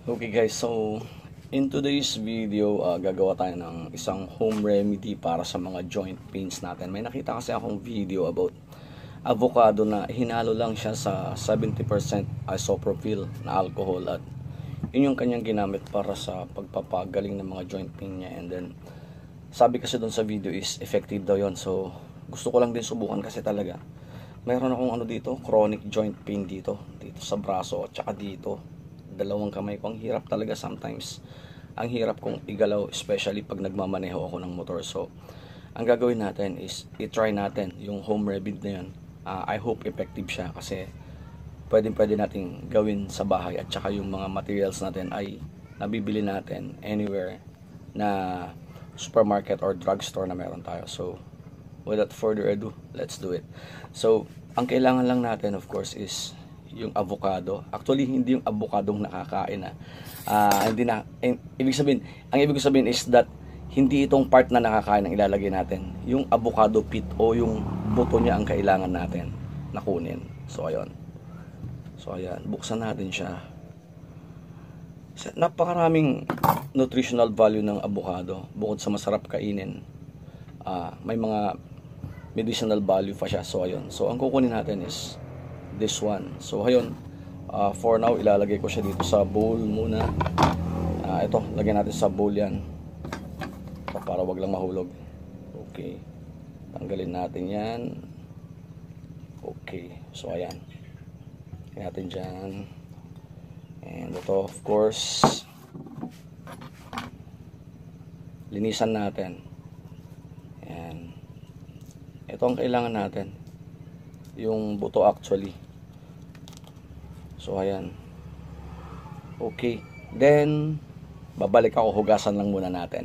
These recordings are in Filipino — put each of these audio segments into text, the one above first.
Okay guys, so in today's video, gagawa tayo ng isang home remedy para sa mga joint pains natin. May nakita kasi akong video about avocado na hinalo lang siya sa 70% isopropyl na alcohol at yun yung kanyang ginamit para sa pagpapagaling ng mga joint pain niya. And then sabi kasi doon sa video is effective daw yun. So gusto ko lang din subukan kasi talaga mayroon akong dito, chronic joint pain dito sa braso at saka dito dalawang kamay ko. Ang hirap talaga sometimes. Ang hirap kong igalaw, especially pag nagmamaneho ako ng motor. So, ang gagawin natin is i-try natin yung home remedy na yun. I hope effective siya kasi pwede nating gawin sa bahay at saka yung mga materials natin ay nabibili natin anywhere na supermarket or drugstore na meron tayo. So, without further ado, let's do it. So, ang kailangan lang natin of course is yung avocado. Actually, hindi yung avocadong nakakain hindi na, ibig sabihin is that hindi itong part na nakakain ang ilalagay natin. Yung avocado pit o yung buto niya ang kailangan natin na kunin. So, ayun. Buksan natin siya. Napakaraming nutritional value ng avocado. Bukod sa masarap kainin, may mga medicinal value pa siya. So, ayun. So, ang kukunin natin is this one. So ayun, for now ilalagay ko siya dito sa bowl muna. Ito, lagyan natin sa bowl yan para wag lang mahulog. Okay, tanggalin natin yan. Okay, so ayan, lagyan natin dyan. And ito of course linisan natin. Ayan, ito ang kailangan natin, yung buto actually. So ayan. Okay, then babalik ako, hugasan lang muna natin.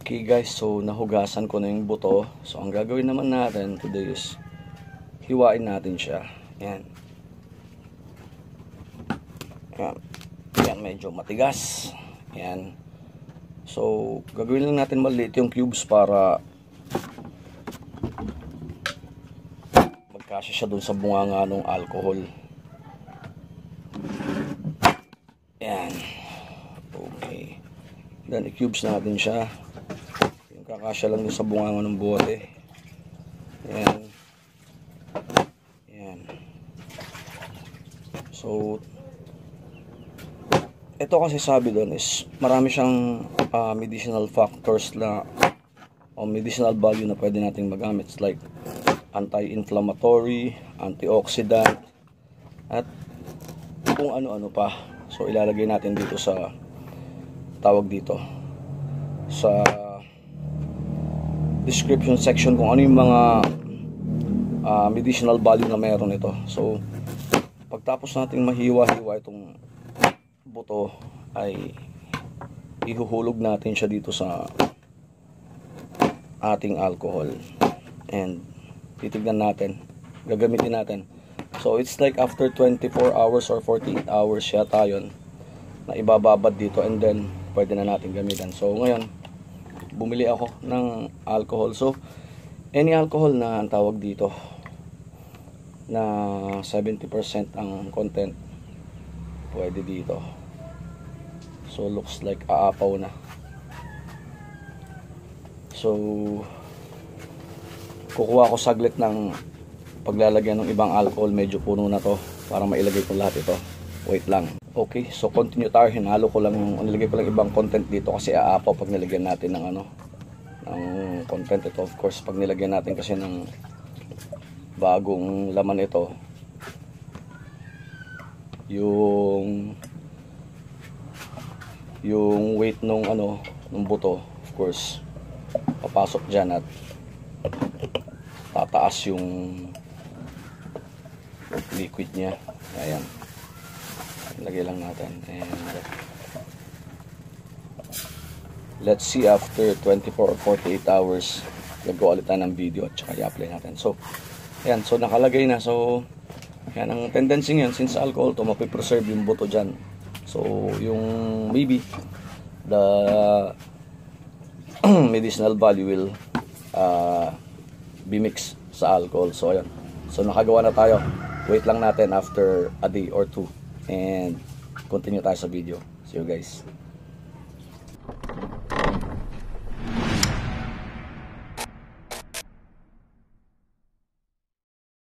Okay guys, so nahugasan ko na yung buto. So ang gagawin naman natin today is hiwain natin siya. Ayan. Ayan, medyo matigas. Ayan. So gagawin lang natin maliit yung cubes para kasi siya dun sa bunganga ng alcohol. Ayan. Okay. Then i-cubes natin siya. Yung kakasya lang dun sa bunganga ng bote. Ayan. Ayan. So ito kasi sabi dun is marami siyang medicinal factors na o medicinal value na pwede nating magamit. It's like anti-inflammatory, antioxidant, at kung ano-ano pa. So ilalagay natin dito sa tawag dito sa description section kung ano yung mga medicinal value na meron ito. So pagtapos nating mahiwa-hiwa itong buto ay ihuhulog natin siya dito sa ating alcohol and titignan natin, gagamitin natin. So it's like after 24 hours or 48 hours yata yun na ibababad dito and then pwede na natin gamitin. So ngayon bumili ako ng alcohol. So any alcohol na ang tawag dito na 70% ang content pwede dito. So looks like aapaw na. So kukuha ko saglit ng paglalagyan ng ibang alcohol. Medyo puno na to para mailagay ko lahat ito. Wait lang. Okay, so continue tayo. Hinalo ko lang, nilagay ko lang ibang content dito kasi aapaw pag nilagyan natin ng ng content ito. Of course, pag nilagyan natin kasi ng bagong laman ito, yung weight nung nung buto, of course, papasok dyan at tataas yung liquid niya. Ayan, lagay lang natin and let's see after 24 or 48 hours gagawa ulit tayo ng video at saka i-apply natin. So ayan, so nakalagay na. So ayan, ang tendency ngayon since alcohol to, mapipreserve yung buto dyan. So yung maybe the medicinal value will be mixed sa alcohol. So ayan, so nakagawa na tayo. Wait lang natin after a day or two and continue tayo sa video. See you guys.